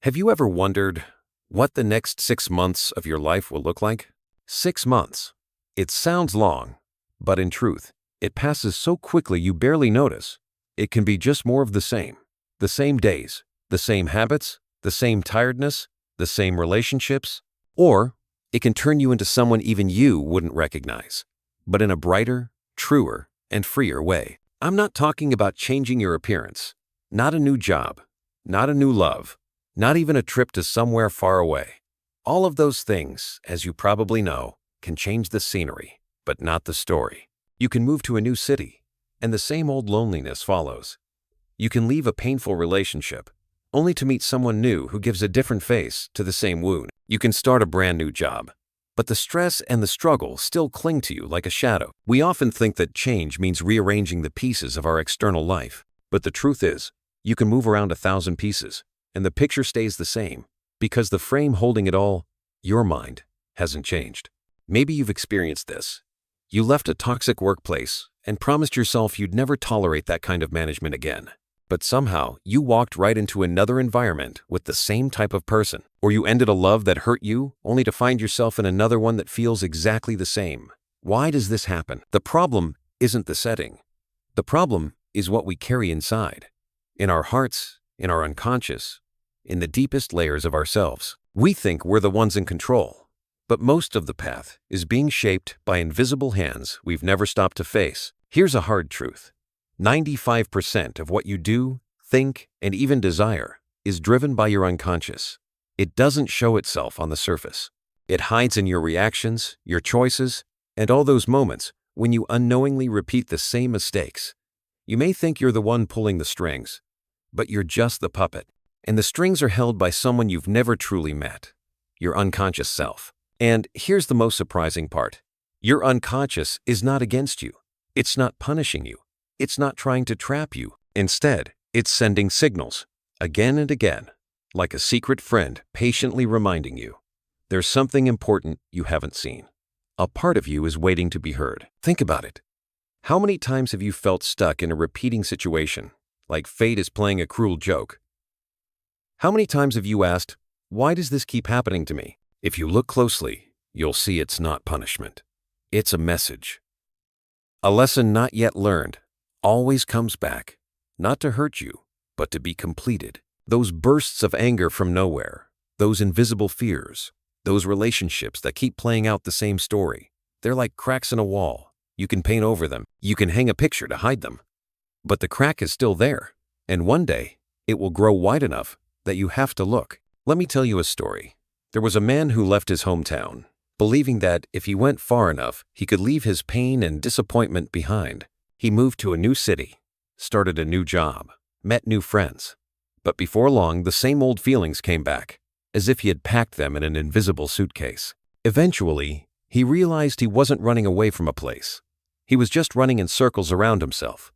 Have you ever wondered what the next 6 months of your life will look like? 6 months. It sounds long, but in truth, it passes so quickly you barely notice. It can be just more of the same. The same days, the same habits, the same tiredness, the same relationships. Or it can turn you into someone even you wouldn't recognize, but in a brighter, truer, and freer way. I'm not talking about changing your appearance, not a new job, not a new love, not even a trip to somewhere far away. All of those things, as you probably know, can change the scenery, but not the story. You can move to a new city, and the same old loneliness follows. You can leave a painful relationship, only to meet someone new who gives a different face to the same wound. You can start a brand new job, but the stress and the struggle still cling to you like a shadow. We often think that change means rearranging the pieces of our external life, but the truth is, you can move around 1,000 pieces, and the picture stays the same, because the frame holding it all, your mind, hasn't changed. Maybe you've experienced this. You left a toxic workplace and promised yourself you'd never tolerate that kind of management again. But somehow, you walked right into another environment with the same type of person. Or you ended a love that hurt you, only to find yourself in another one that feels exactly the same. Why does this happen? The problem isn't the setting. The problem is what we carry inside. In our hearts, in our unconscious, in the deepest layers of ourselves. We think we're the ones in control, but most of the path is being shaped by invisible hands we've never stopped to face. Here's a hard truth. 95% of what you do, think, and even desire is driven by your unconscious. It doesn't show itself on the surface. It hides in your reactions, your choices, and all those moments when you unknowingly repeat the same mistakes. You may think you're the one pulling the strings, but you're just the puppet. And the strings are held by someone you've never truly met, your unconscious self. And here's the most surprising part. Your unconscious is not against you. It's not punishing you. It's not trying to trap you. Instead, it's sending signals, again and again, like a secret friend patiently reminding you. There's something important you haven't seen. A part of you is waiting to be heard. Think about it. How many times have you felt stuck in a repeating situation, like fate is playing a cruel joke? How many times have you asked, why does this keep happening to me? If you look closely, you'll see it's not punishment. It's a message. A lesson not yet learned always comes back, not to hurt you, but to be completed. Those bursts of anger from nowhere, those invisible fears, those relationships that keep playing out the same story, they're like cracks in a wall. You can paint over them, you can hang a picture to hide them. But the crack is still there, and one day, it will grow wide enough that you have to look. Let me tell you a story. There was a man who left his hometown, believing that if he went far enough, he could leave his pain and disappointment behind. He moved to a new city, started a new job, met new friends. But before long, the same old feelings came back, as if he had packed them in an invisible suitcase. Eventually, he realized he wasn't running away from a place. He was just running in circles around himself.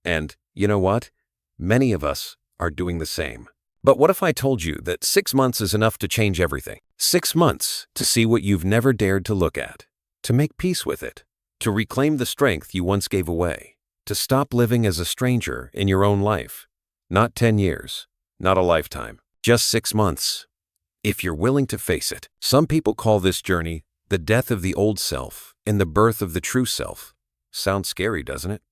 And, you know what? Many of us are doing the same. But what if I told you that 6 months is enough to change everything? 6 months to see what you've never dared to look at, to make peace with it, to reclaim the strength you once gave away, to stop living as a stranger in your own life. Not 10 years, not a lifetime, just 6 months. If you're willing to face it. Some people call this journey the death of the old self and the birth of the true self. Sounds scary, doesn't it?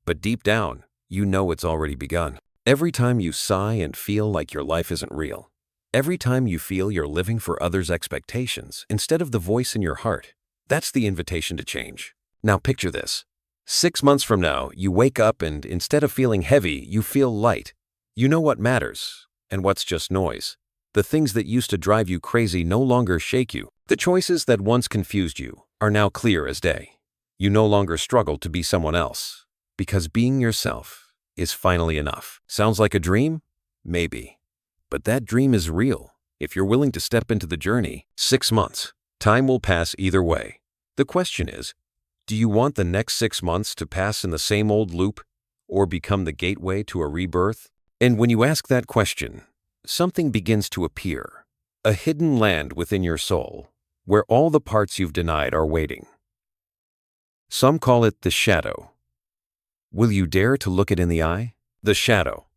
But deep down, you know it's already begun. Every time you sigh and feel like your life isn't real, every time you feel you're living for others' expectations instead of the voice in your heart, that's the invitation to change. Now picture this. 6 months from now, you wake up and instead of feeling heavy, you feel light. You know what matters and what's just noise. The things that used to drive you crazy no longer shake you. The choices that once confused you are now clear as day. You no longer struggle to be someone else, because being yourself is finally enough. Sounds like a dream? Maybe. But that dream is real. If you're willing to step into the journey, 6 months, time will pass either way. The question is, do you want the next 6 months to pass in the same old loop or become the gateway to a rebirth? And when you ask that question, something begins to appear, a hidden land within your soul, where all the parts you've denied are waiting. Some call it the shadow. Will you dare to look it in the eye? The shadow.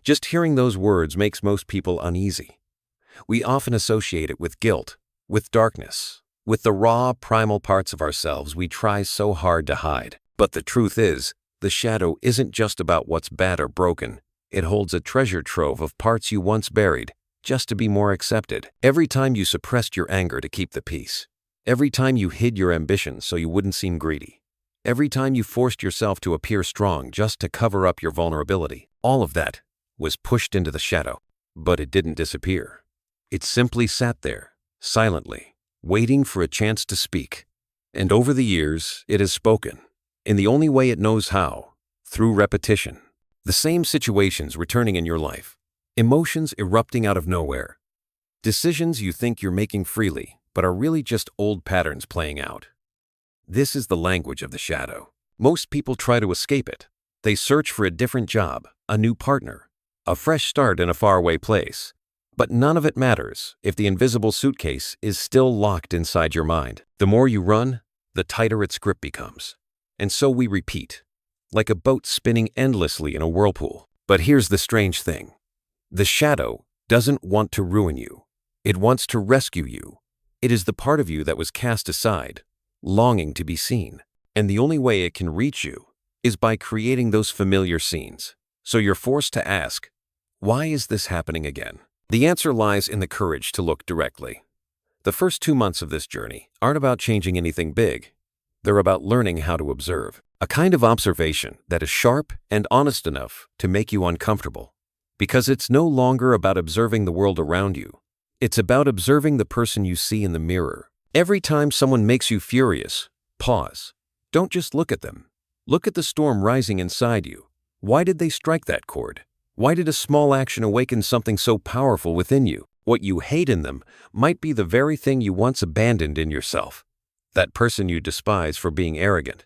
Just hearing those words makes most people uneasy. We often associate it with guilt, with darkness, with the raw, primal parts of ourselves we try so hard to hide. But the truth is, the shadow isn't just about what's bad or broken. It holds a treasure trove of parts you once buried, just to be more accepted. Every time you suppressed your anger to keep the peace. Every time you hid your ambition so you wouldn't seem greedy. Every time you forced yourself to appear strong just to cover up your vulnerability. All of that was pushed into the shadow. But it didn't disappear. It simply sat there, silently, waiting for a chance to speak. And over the years, it has spoken, in the only way it knows how, through repetition. The same situations returning in your life, emotions erupting out of nowhere, decisions you think you're making freely, but are really just old patterns playing out. This is the language of the shadow. Most people try to escape it. They search for a different job, a new partner, a fresh start in a faraway place. But none of it matters if the invisible suitcase is still locked inside your mind. The more you run, the tighter its grip becomes. And so we repeat, like a boat spinning endlessly in a whirlpool. But here's the strange thing. The shadow doesn't want to ruin you. It wants to rescue you. It is the part of you that was cast aside, longing to be seen. And the only way it can reach you is by creating those familiar scenes. So you're forced to ask, why is this happening again? The answer lies in the courage to look directly. The first 2 months of this journey aren't about changing anything big. They're about learning how to observe. A kind of observation that is sharp and honest enough to make you uncomfortable. Because it's no longer about observing the world around you. It's about observing the person you see in the mirror. Every time someone makes you furious, pause. Don't just look at them. Look at the storm rising inside you. Why did they strike that chord? Why did a small action awaken something so powerful within you? What you hate in them might be the very thing you once abandoned in yourself. That person you despise for being arrogant.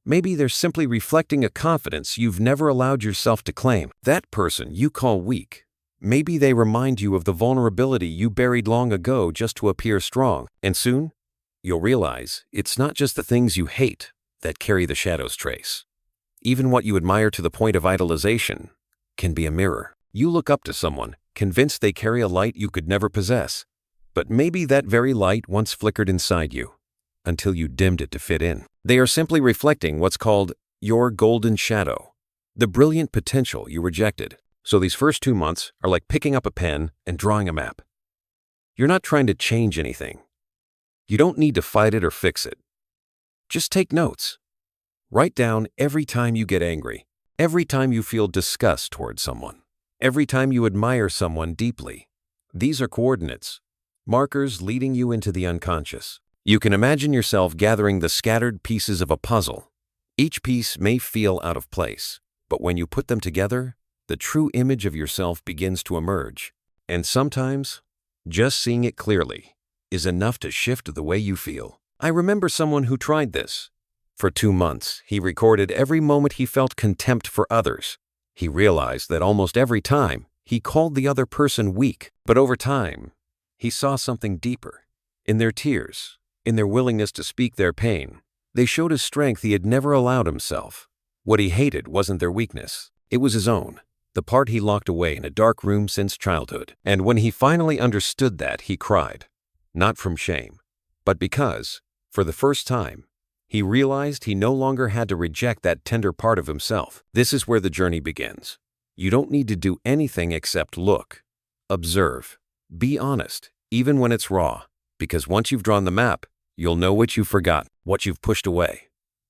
Maybe they're simply reflecting a confidence you've never allowed yourself to claim. That person you call weak. Maybe they remind you of the vulnerability you buried long ago just to appear strong. And soon, you'll realize it's not just the things you hate that carry the shadow's trace. Even what you admire to the point of idolization can be a mirror. You look up to someone, convinced they carry a light you could never possess. But maybe that very light once flickered inside you, until you dimmed it to fit in. They are simply reflecting what's called your golden shadow, the brilliant potential you rejected. So these first 2 months are like picking up a pen and drawing a map. You're not trying to change anything. You don't need to fight it or fix it. Just take notes. Write down every time you get angry, every time you feel disgust towards someone, every time you admire someone deeply. These are coordinates, markers leading you into the unconscious. You can imagine yourself gathering the scattered pieces of a puzzle. Each piece may feel out of place, but when you put them together, the true image of yourself begins to emerge. And sometimes, just seeing it clearly is enough to shift the way you feel. I remember someone who tried this. For 2 months, he recorded every moment he felt contempt for others. He realized that almost every time, he called the other person weak. But over time, he saw something deeper. In their tears, in their willingness to speak their pain, they showed a strength he had never allowed himself. What he hated wasn't their weakness. It was his own, the part he locked away in a dark room since childhood. And when he finally understood that, he cried. Not from shame, but because, for the first time, he realized he no longer had to reject that tender part of himself. This is where the journey begins. You don't need to do anything except look, observe, be honest, even when it's raw. Because once you've drawn the map, you'll know what you've forgotten, what you've pushed away.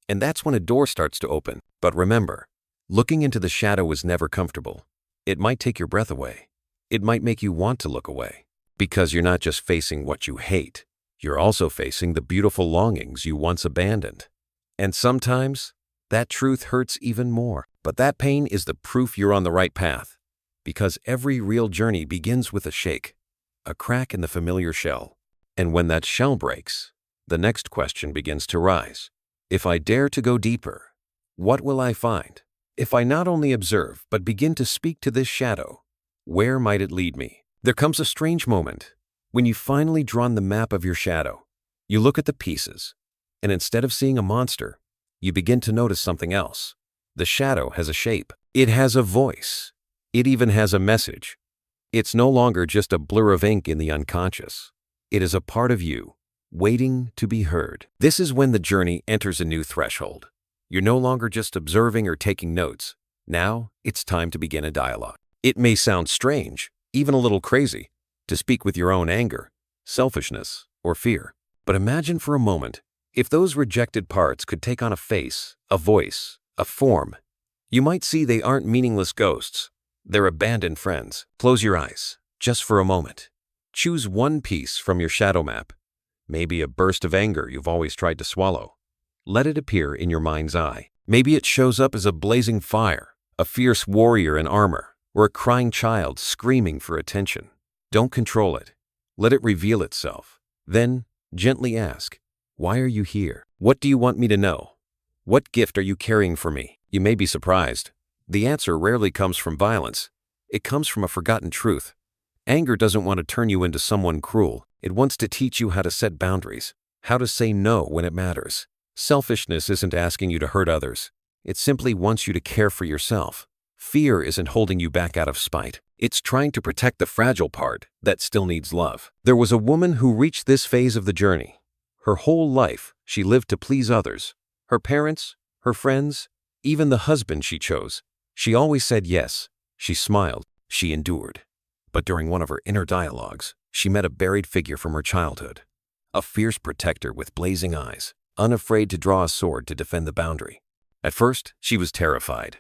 And that's when a door starts to open. But remember, looking into the shadow is never comfortable. It might take your breath away. It might make you want to look away. Because you're not just facing what you hate. You're also facing the beautiful longings you once abandoned. And sometimes, that truth hurts even more. But that pain is the proof you're on the right path. Because every real journey begins with a shake, a crack in the familiar shell. And when that shell breaks, the next question begins to rise. If I dare to go deeper, what will I find? If I not only observe, but begin to speak to this shadow, where might it lead me? There comes a strange moment when you've finally drawn the map of your shadow. You look at the pieces, and instead of seeing a monster, you begin to notice something else. The shadow has a shape. It has a voice. It even has a message. It's no longer just a blur of ink in the unconscious. It is a part of you, waiting to be heard. This is when the journey enters a new threshold. You're no longer just observing or taking notes. Now, it's time to begin a dialogue. It may sound strange, even a little crazy, to speak with your own anger, selfishness, or fear. But imagine for a moment, if those rejected parts could take on a face, a voice, a form. You might see they aren't meaningless ghosts. They're abandoned friends. Close your eyes, just for a moment. Choose one piece from your shadow map. Maybe a burst of anger you've always tried to swallow. Let it appear in your mind's eye. Maybe it shows up as a blazing fire, a fierce warrior in armor, or a crying child screaming for attention. Don't control it. Let it reveal itself. Then, gently ask, why are you here? What do you want me to know? What gift are you carrying for me? You may be surprised. The answer rarely comes from violence. It comes from a forgotten truth. Anger doesn't want to turn you into someone cruel. It wants to teach you how to set boundaries, how to say no when it matters. Selfishness isn't asking you to hurt others. It simply wants you to care for yourself. Fear isn't holding you back out of spite. It's trying to protect the fragile part that still needs love. There was a woman who reached this phase of the journey. Her whole life, she lived to please others. Her parents, her friends, even the husband she chose. She always said yes. She smiled. She endured. But during one of her inner dialogues, she met a buried figure from her childhood. A fierce protector with blazing eyes, unafraid to draw a sword to defend the boundary. At first, she was terrified.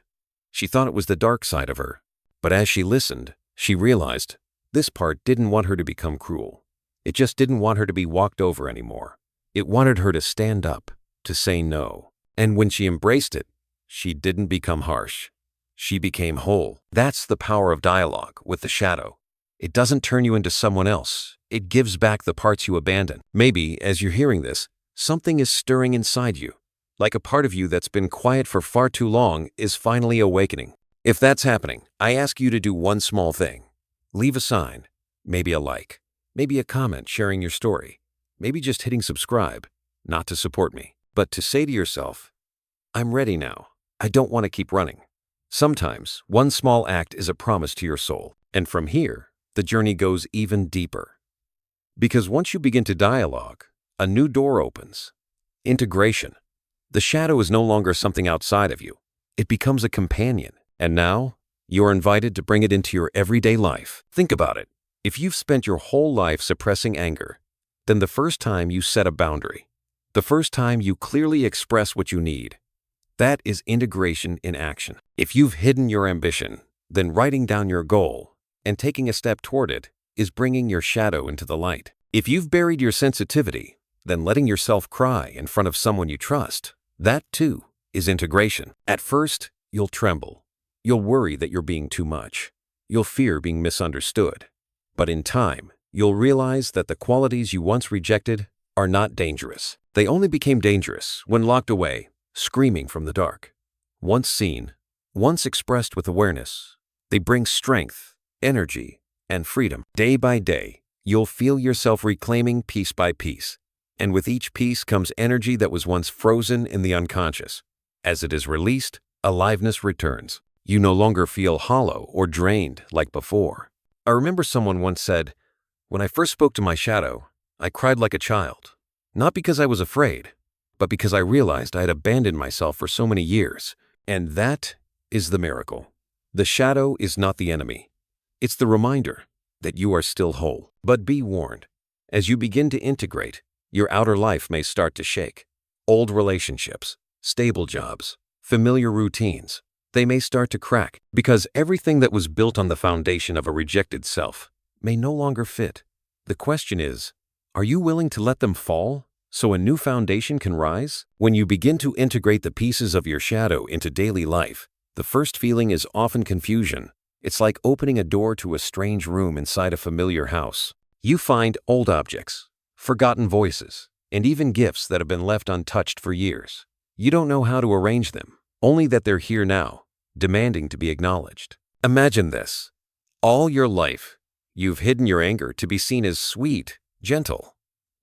She thought it was the dark side of her. But as she listened, she realized this part didn't want her to become cruel. It just didn't want her to be walked over anymore. It wanted her to stand up, to say no. And when she embraced it, she didn't become harsh. She became whole. That's the power of dialogue with the shadow. It doesn't turn you into someone else. It gives back the parts you abandon. Maybe, as you're hearing this, something is stirring inside you. Like a part of you that's been quiet for far too long is finally awakening. If that's happening, I ask you to do one small thing. Leave a sign, maybe a like, maybe a comment sharing your story, maybe just hitting subscribe, not to support me, but to say to yourself, I'm ready now. I don't want to keep running. Sometimes, one small act is a promise to your soul, and from here, the journey goes even deeper. Because once you begin to dialogue, a new door opens. Integration. The shadow is no longer something outside of you. It becomes a companion, and now, you're invited to bring it into your everyday life. Think about it. If you've spent your whole life suppressing anger, then the first time you set a boundary, the first time you clearly express what you need, that is integration in action. If you've hidden your ambition, then writing down your goal and taking a step toward it is bringing your shadow into the light. If you've buried your sensitivity, then letting yourself cry in front of someone you trust, that too is integration. At first, you'll tremble. You'll worry that you're being too much. You'll fear being misunderstood. But in time, you'll realize that the qualities you once rejected are not dangerous. They only became dangerous when locked away, screaming from the dark. Once seen, once expressed with awareness, they bring strength, energy, and freedom. Day by day, you'll feel yourself reclaiming piece by piece. And with each piece comes energy that was once frozen in the unconscious. As it is released, aliveness returns. You no longer feel hollow or drained like before. I remember someone once said, when I first spoke to my shadow, I cried like a child. Not because I was afraid, but because I realized I had abandoned myself for so many years. And that is the miracle. The shadow is not the enemy. It's the reminder that you are still whole. But be warned, as you begin to integrate, your outer life may start to shake. Old relationships, stable jobs, familiar routines, they may start to crack because everything that was built on the foundation of a rejected self may no longer fit. The question is, are you willing to let them fall so a new foundation can rise? When you begin to integrate the pieces of your shadow into daily life, the first feeling is often confusion. It's like opening a door to a strange room inside a familiar house. You find old objects, forgotten voices, and even gifts that have been left untouched for years. You don't know how to arrange them, only that they're here now, demanding to be acknowledged. Imagine this. All your life, you've hidden your anger to be seen as sweet, gentle.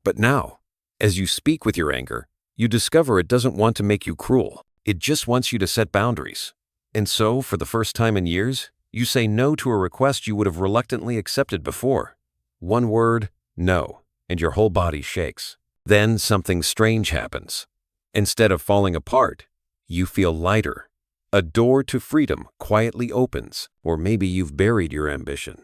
But now, as you speak with your anger, you discover it doesn't want to make you cruel. It just wants you to set boundaries. And so, for the first time in years, You say no to a request you would have reluctantly accepted before. One word, no, and your whole body shakes. Then something strange happens. Instead of falling apart, you feel lighter. A door to freedom quietly opens, or maybe you've buried your ambition.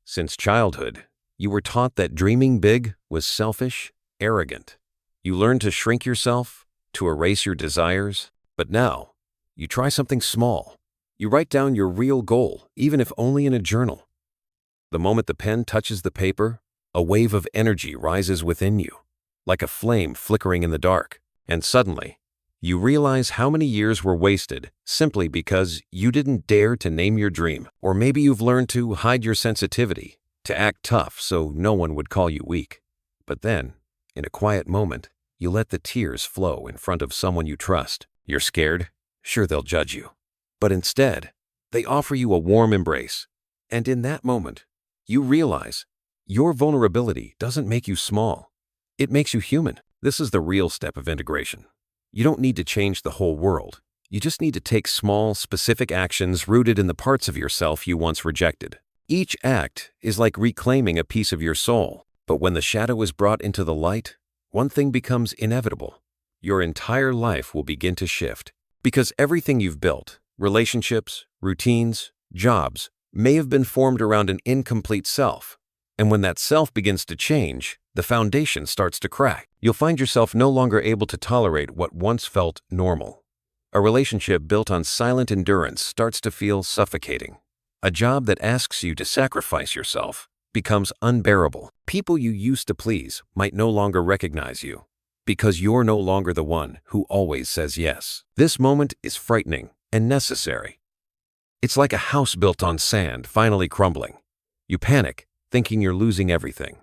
Since childhood, you were taught that dreaming big was selfish, arrogant. You learned to shrink yourself, to erase your desires, but now, you try something small. You write down your real goal, even if only in a journal. The moment the pen touches the paper, a wave of energy rises within you, like a flame flickering in the dark, and suddenly, you realize how many years were wasted simply because you didn't dare to name your dream. Or maybe you've learned to hide your sensitivity, to act tough so no one would call you weak. But then, in a quiet moment, you let the tears flow in front of someone you trust. You're scared? Sure, they'll judge you. But instead, they offer you a warm embrace. And in that moment, you realize your vulnerability doesn't make you small. It makes you human. This is the real step of integration. You don't need to change the whole world. You just need to take small, specific actions rooted in the parts of yourself you once rejected. Each act is like reclaiming a piece of your soul. But when the shadow is brought into the light, one thing becomes inevitable. Your entire life will begin to shift. Because everything you've built, relationships, routines, jobs, may have been formed around an incomplete self. And when that self begins to change, the foundation starts to crack. You'll find yourself no longer able to tolerate what once felt normal. A relationship built on silent endurance starts to feel suffocating. A job that asks you to sacrifice yourself becomes unbearable. People you used to please might no longer recognize you, because you're no longer the one who always says yes. This moment is frightening and necessary. It's like a house built on sand finally crumbling. You panic, thinking you're losing everything.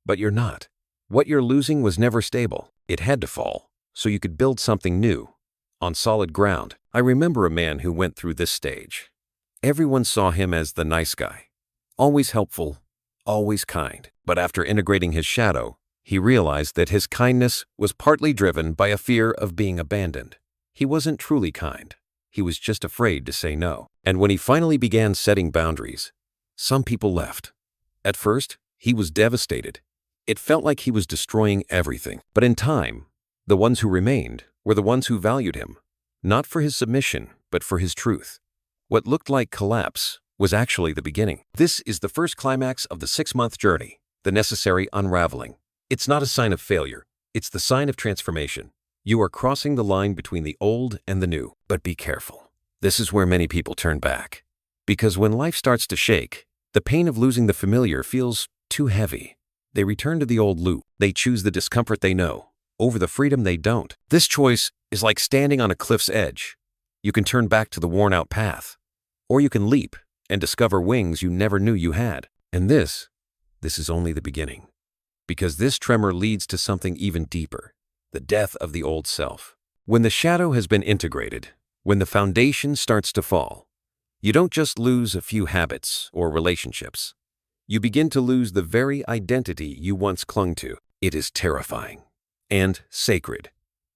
But you're not. What you're losing was never stable. It had to fall, so you could build something new, on solid ground. I remember a man who went through this stage. Everyone saw him as the nice guy. Always helpful, always kind. But after integrating his shadow, he realized that his kindness was partly driven by a fear of being abandoned. He wasn't truly kind. He was just afraid to say no. And when he finally began setting boundaries, some people left. At first, he was devastated. It felt like he was destroying everything. But in time, the ones who remained were the ones who valued him, not for his submission, but for his truth. What looked like collapse was actually the beginning. This is the first climax of the 6-month journey, the necessary unraveling. It's not a sign of failure. It's the sign of transformation. You are crossing the line between the old and the new. But be careful. This is where many people turn back. Because when life starts to shake, the pain of losing the familiar feels too heavy. They return to the old loop. They choose the discomfort they know over the freedom they don't. This choice is like standing on a cliff's edge. You can turn back to the worn-out path, or you can leap and discover wings you never knew you had. And this is only the beginning. Because this tremor leads to something even deeper, the death of the old self. When the shadow has been integrated, when the foundation starts to fall, you don't just lose a few habits or relationships. You begin to lose the very identity you once clung to. It is terrifying and sacred,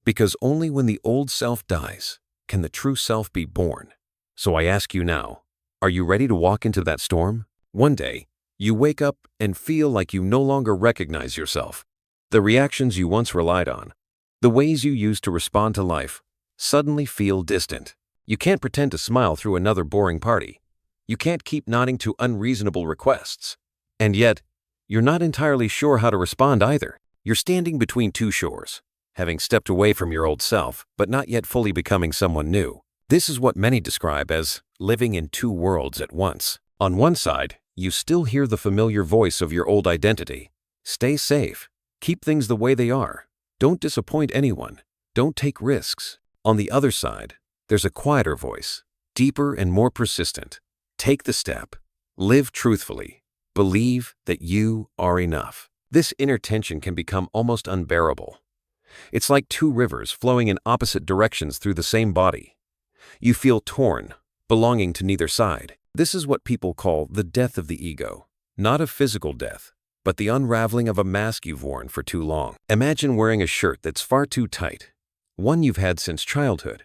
because only when the old self dies can the true self be born. So I ask you now, are you ready to walk into that storm? One day, you wake up and feel like you no longer recognize yourself. The reactions you once relied on, the ways you used to respond to life, suddenly feel distant. You can't pretend to smile through another boring party. You can't keep nodding to unreasonable requests. And yet, you're not entirely sure how to respond either. You're standing between two shores, having stepped away from your old self, but not yet fully becoming someone new. This is what many describe as living in two worlds at once. On one side, you still hear the familiar voice of your old identity. Stay safe. Keep things the way they are. Don't disappoint anyone. Don't take risks. On the other side, there's a quieter voice, deeper and more persistent. Take the step. Live truthfully. Believe that you are enough. This inner tension can become almost unbearable. It's like two rivers flowing in opposite directions through the same body. You feel torn, belonging to neither side. This is what people call the death of the ego. Not a physical death, but the unraveling of a mask you've worn for too long. Imagine wearing a shirt that's far too tight, one you've had since childhood.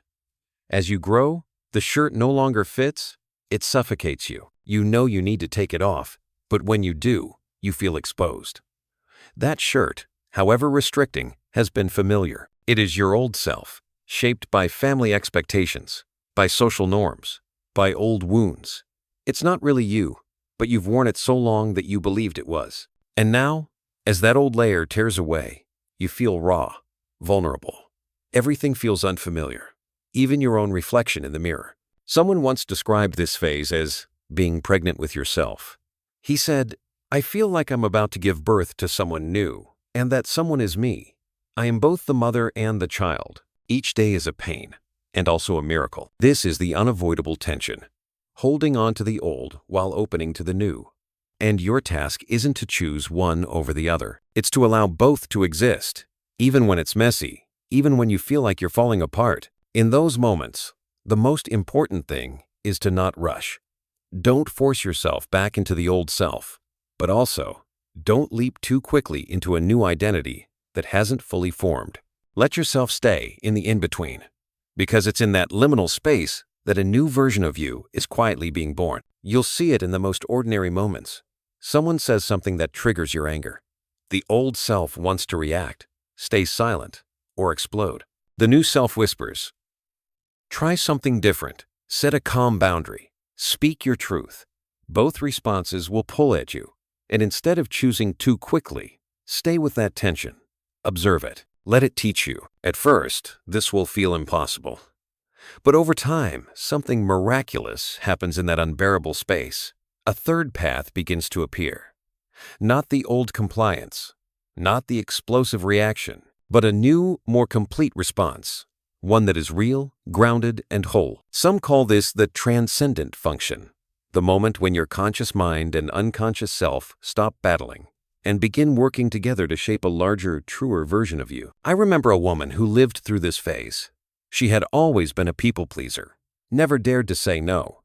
As you grow, the shirt no longer fits, it suffocates you. You know you need to take it off, but when you do, you feel exposed. That shirt, however restricting, has been familiar. It is your old self, shaped by family expectations, by social norms, by old wounds. It's not really you, but you've worn it so long that you believed it was. And now, as that old layer tears away, you feel raw, vulnerable. Everything feels unfamiliar, even your own reflection in the mirror. Someone once described this phase as being pregnant with yourself. He said, "I feel like I'm about to give birth to someone new, and that someone is me. I am both the mother and the child. Each day is a pain, and also a miracle." This is the unavoidable tension, holding on to the old while opening to the new. And your task isn't to choose one over the other. It's to allow both to exist, even when it's messy, even when you feel like you're falling apart. In those moments, the most important thing is to not rush. Don't force yourself back into the old self, but also don't leap too quickly into a new identity that hasn't fully formed. Let yourself stay in the in-between, because it's in that liminal space that a new version of you is quietly being born. You'll see it in the most ordinary moments. Someone says something that triggers your anger. The old self wants to react, stay silent, or explode. The new self whispers, "Try something different. Set a calm boundary. Speak your truth." Both responses will pull at you, and instead of choosing too quickly, stay with that tension. Observe it. Let it teach you. At first, this will feel impossible. But over time, something miraculous happens in that unbearable space. A third path begins to appear. Not the old compliance, not the explosive reaction, but a new, more complete response. One that is real, grounded, and whole. Some call this the transcendent function, the moment when your conscious mind and unconscious self stop battling and begin working together to shape a larger, truer version of you. I remember a woman who lived through this phase. She had always been a people pleaser, never dared to say no.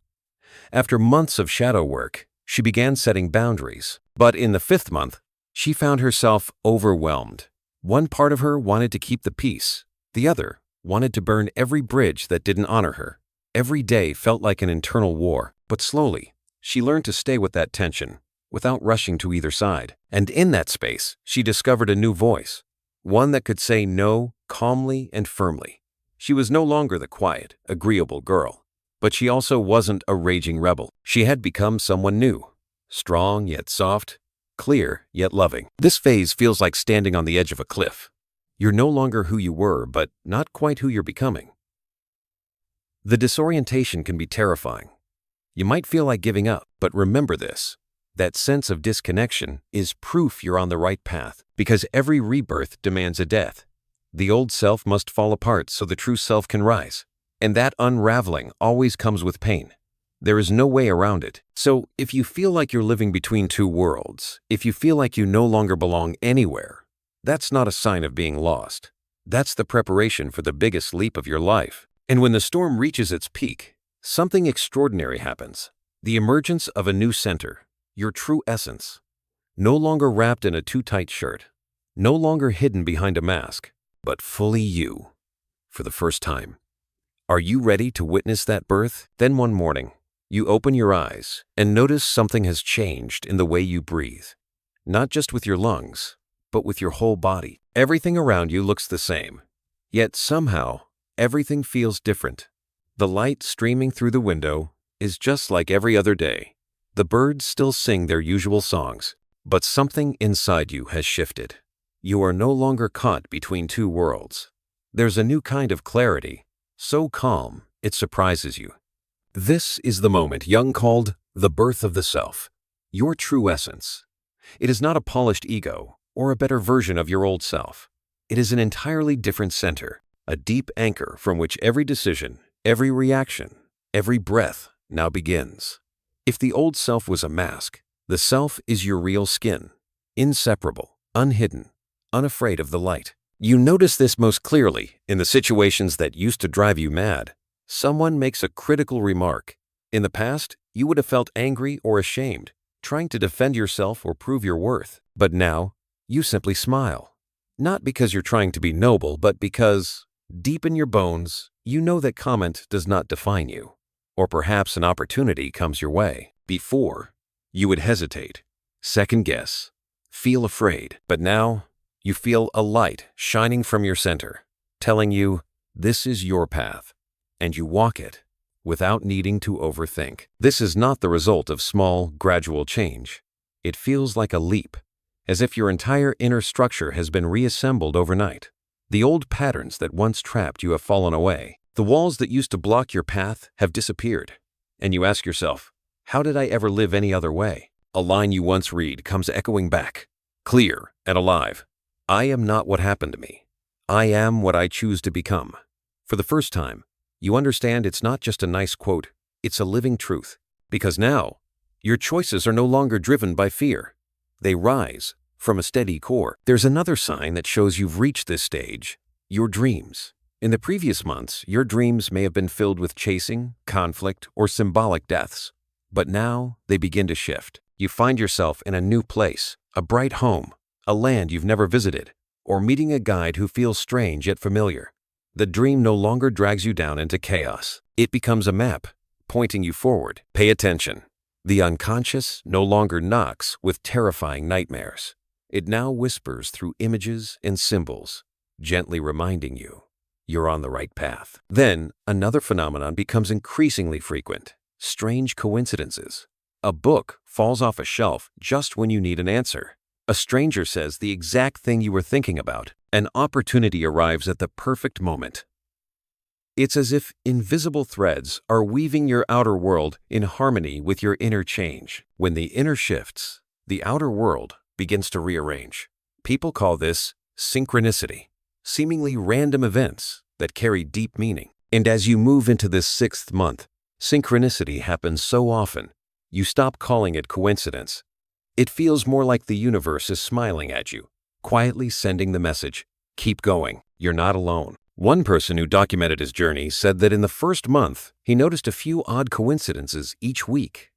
After months of shadow work, she began setting boundaries. But in the 5th month, she found herself overwhelmed. One part of her wanted to keep the peace. The other wanted to burn every bridge that didn't honor her. Every day felt like an internal war, but slowly, she learned to stay with that tension, without rushing to either side. And in that space, she discovered a new voice, one that could say no calmly and firmly. She was no longer the quiet, agreeable girl, but she also wasn't a raging rebel. She had become someone new, strong yet soft, clear yet loving. This phase feels like standing on the edge of a cliff. You're no longer who you were, but not quite who you're becoming. The disorientation can be terrifying. You might feel like giving up, but remember this. That sense of disconnection is proof you're on the right path, because every rebirth demands a death. The old self must fall apart so the true self can rise. And that unraveling always comes with pain. There is no way around it. So if you feel like you're living between two worlds, if you feel like you no longer belong anywhere, that's not a sign of being lost. That's the preparation for the biggest leap of your life. And when the storm reaches its peak, something extraordinary happens. The emergence of a new center, your true essence. No longer wrapped in a too tight shirt, no longer hidden behind a mask, but fully you, for the first time. Are you ready to witness that birth? Then one morning, you open your eyes and notice something has changed in the way you breathe. Not just with your lungs, but with your whole body. Everything around you looks the same, yet somehow everything feels different. The light streaming through the window is just like every other day. The birds still sing their usual songs, but something inside you has shifted. You are no longer caught between two worlds. There's a new kind of clarity, so calm it surprises you. This is the moment Jung called the birth of the self, your true essence. It is not a polished ego or a better version of your old self. It is an entirely different center, a deep anchor from which every decision, every reaction, every breath now begins. If the old self was a mask, the self is your real skin, inseparable, unhidden, unafraid of the light. You notice this most clearly in the situations that used to drive you mad. Someone makes a critical remark. In the past, you would have felt angry or ashamed, trying to defend yourself or prove your worth. But now, you simply smile. Not because you're trying to be noble, but because, deep in your bones, you know that comment does not define you. Or perhaps an opportunity comes your way. Before, you would hesitate, second guess, feel afraid. But now, you feel a light shining from your center, telling you this is your path, and you walk it without needing to overthink. This is not the result of small, gradual change. It feels like a leap, as if your entire inner structure has been reassembled overnight. The old patterns that once trapped you have fallen away. The walls that used to block your path have disappeared. And you ask yourself, how did I ever live any other way? A line you once read comes echoing back, clear and alive. I am not what happened to me. I am what I choose to become. For the first time, you understand it's not just a nice quote, it's a living truth. Because now, your choices are no longer driven by fear. They rise from a steady core. There's another sign that shows you've reached this stage, your dreams. In the previous months, your dreams may have been filled with chasing, conflict, or symbolic deaths. But now, they begin to shift. You find yourself in a new place, a bright home, a land you've never visited, or meeting a guide who feels strange yet familiar. The dream no longer drags you down into chaos. It becomes a map, pointing you forward. Pay attention. The unconscious no longer knocks with terrifying nightmares. It now whispers through images and symbols, gently reminding you you're on the right path. Then, another phenomenon becomes increasingly frequent. Strange coincidences. A book falls off a shelf just when you need an answer. A stranger says the exact thing you were thinking about. An opportunity arrives at the perfect moment. It's as if invisible threads are weaving your outer world in harmony with your inner change. When the inner shifts, the outer world begins to rearrange. People call this synchronicity, seemingly random events that carry deep meaning. And as you move into this 6th month, synchronicity happens so often, you stop calling it coincidence. It feels more like the universe is smiling at you, quietly sending the message, keep going, you're not alone. One person who documented his journey said that in the first month, he noticed a few odd coincidences each week.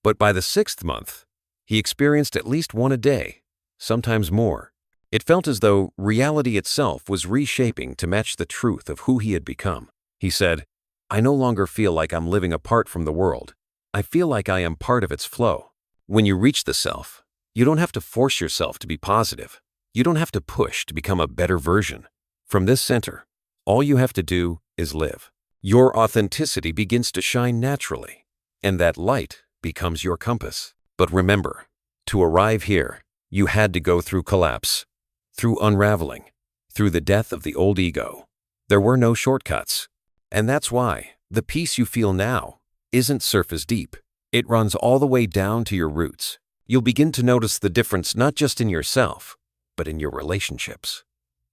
But by the 6th month, he experienced at least one a day, sometimes more. It felt as though reality itself was reshaping to match the truth of who he had become. He said, I no longer feel like I'm living apart from the world. I feel like I am part of its flow. When you reach the self, you don't have to force yourself to be positive. You don't have to push to become a better version. From this center, all you have to do is live. Your authenticity begins to shine naturally, and that light becomes your compass. But remember, to arrive here, you had to go through collapse, through unraveling, through the death of the old ego. There were no shortcuts. And that's why the peace you feel now isn't surface deep. It runs all the way down to your roots. You'll begin to notice the difference not just in yourself, but in your relationships.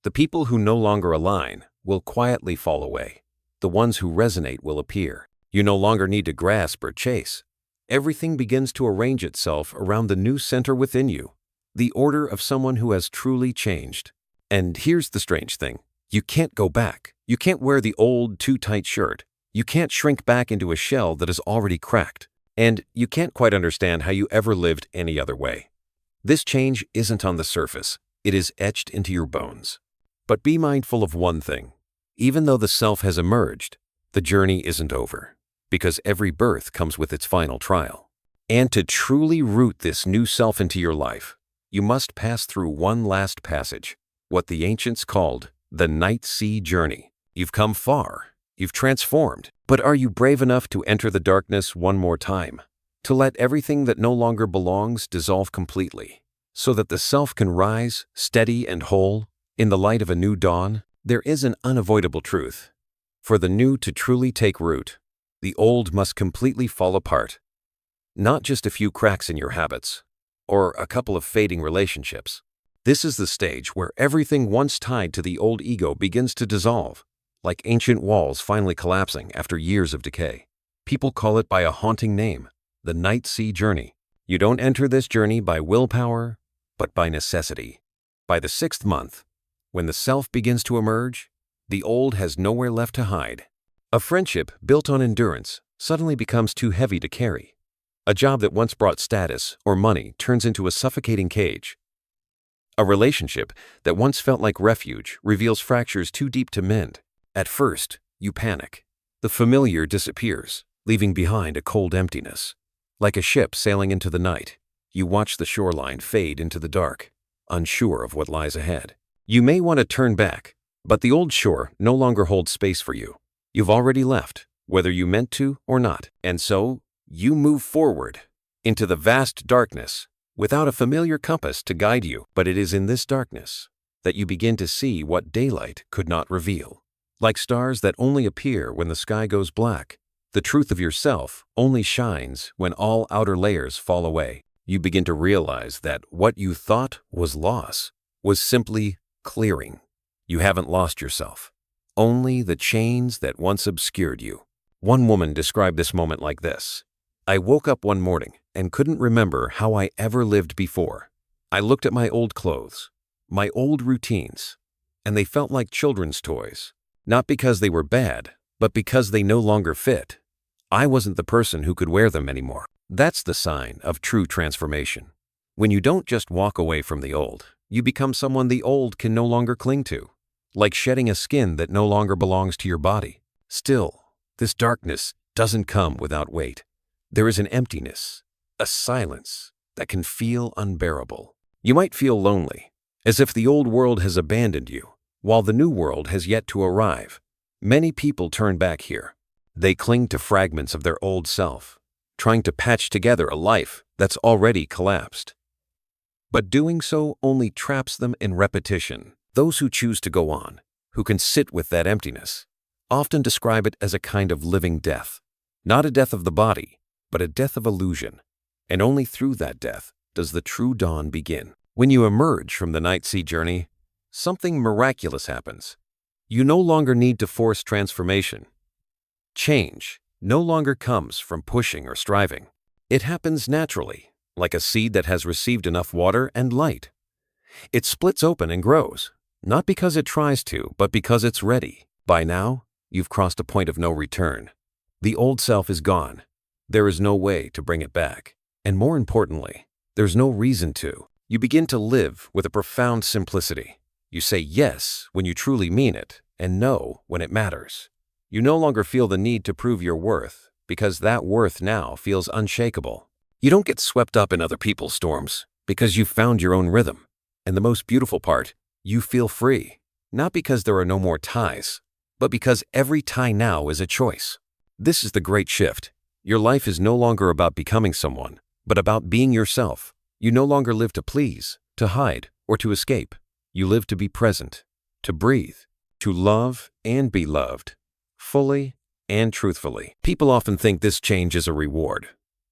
The people who no longer align will quietly fall away. The ones who resonate will appear. You no longer need to grasp or chase. Everything begins to arrange itself around the new center within you, the order of someone who has truly changed. And here's the strange thing. You can't go back. You can't wear the old, too tight shirt. You can't shrink back into a shell that is already cracked. And you can't quite understand how you ever lived any other way. This change isn't on the surface. It is etched into your bones. But be mindful of one thing. Even though the self has emerged, the journey isn't over, because every birth comes with its final trial. And to truly root this new self into your life, you must pass through one last passage, what the ancients called the night sea journey. You've come far, you've transformed, but are you brave enough to enter the darkness one more time? To let everything that no longer belongs dissolve completely, so that the self can rise, steady and whole, in the light of a new dawn? There is an unavoidable truth. For the new to truly take root, the old must completely fall apart. Not just a few cracks in your habits, or a couple of fading relationships. This is the stage where everything once tied to the old ego begins to dissolve, like ancient walls finally collapsing after years of decay. People call it by a haunting name, the night sea journey. You don't enter this journey by willpower, but by necessity. By the 6th month, when the self begins to emerge, the old has nowhere left to hide. A friendship built on endurance suddenly becomes too heavy to carry. A job that once brought status or money turns into a suffocating cage. A relationship that once felt like refuge reveals fractures too deep to mend. At first, you panic. The familiar disappears. leaving behind a cold emptiness. Like a ship sailing into the night, you watch the shoreline fade into the dark, unsure of what lies ahead. You may want to turn back, but the old shore no longer holds space for you. You've already left, whether you meant to or not. And so, you move forward into the vast darkness without a familiar compass to guide you. But it is in this darkness that you begin to see what daylight could not reveal. Like stars that only appear when the sky goes black, the truth of yourself only shines when all outer layers fall away. You begin to realize that what you thought was loss was simply clearing. You haven't lost yourself, only the chains that once obscured you. One woman described this moment like this: I woke up one morning and couldn't remember how I ever lived before. I looked at my old clothes, my old routines, and they felt like children's toys. Not because they were bad, but because they no longer fit. I wasn't the person who could wear them anymore. That's the sign of true transformation. When you don't just walk away from the old, you become someone the old can no longer cling to, like shedding a skin that no longer belongs to your body. Still, this darkness doesn't come without weight. There is an emptiness, a silence that can feel unbearable. You might feel lonely, as if the old world has abandoned you, while the new world has yet to arrive. Many people turn back here. They cling to fragments of their old self, trying to patch together a life that's already collapsed. But doing so only traps them in repetition. Those who choose to go on, who can sit with that emptiness, often describe it as a kind of living death. Not a death of the body, but a death of illusion. And only through that death does the true dawn begin. When you emerge from the night sea journey, something miraculous happens. You no longer need to force transformation. Change no longer comes from pushing or striving. It happens naturally, like a seed that has received enough water and light. It splits open and grows, not because it tries to, but because it's ready. By now, you've crossed a point of no return. The old self is gone. There is no way to bring it back. And more importantly, there's no reason to. You begin to live with a profound simplicity. You say yes when you truly mean it, and no when it matters. You no longer feel the need to prove your worth, because that worth now feels unshakable. You don't get swept up in other people's storms, because you've found your own rhythm. And the most beautiful part, you feel free, not because there are no more ties, but because every tie now is a choice. This is the great shift. Your life is no longer about becoming someone, but about being yourself. You no longer live to please, to hide, or to escape. You live to be present, to breathe, to love and be loved, fully and truthfully. People often think this change is a reward,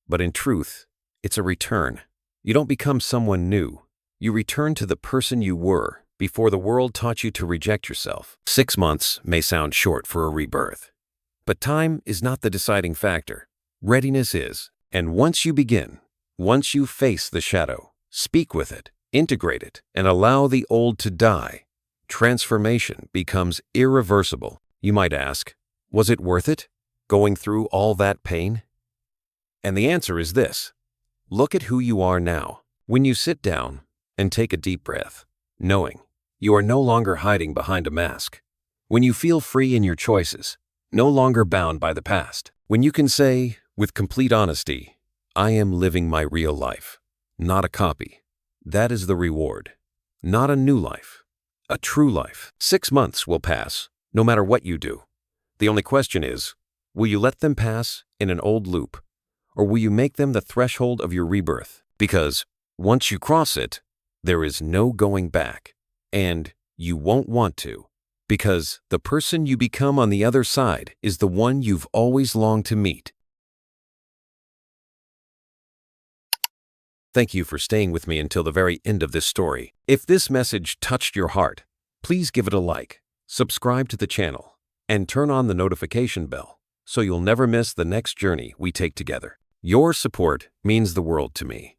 but in truth, it's a return. You don't become someone new. You return to the person you were before the world taught you to reject yourself. 6 months may sound short for a rebirth, but time is not the deciding factor. Readiness is. And once you begin, once you face the shadow, speak with it, integrate it, and allow the old to die, transformation becomes irreversible. You might ask, was it worth it, going through all that pain? And the answer is this. Look at who you are now. When you sit down and take a deep breath, knowing you are no longer hiding behind a mask. When you feel free in your choices, no longer bound by the past. When you can say, with complete honesty, I am living my real life, not a copy. That is the reward. Not a new life, a true life. 6 months will pass, no matter what you do. The only question is, will you let them pass in an old loop, or will you make them the threshold of your rebirth? Because once you cross it, there is no going back, and you won't want to, because the person you become on the other side is the one you've always longed to meet. Thank you for staying with me until the very end of this story. If this message touched your heart, please give it a like, subscribe to the channel, and turn on the notification bell so you'll never miss the next journey we take together. Your support means the world to me.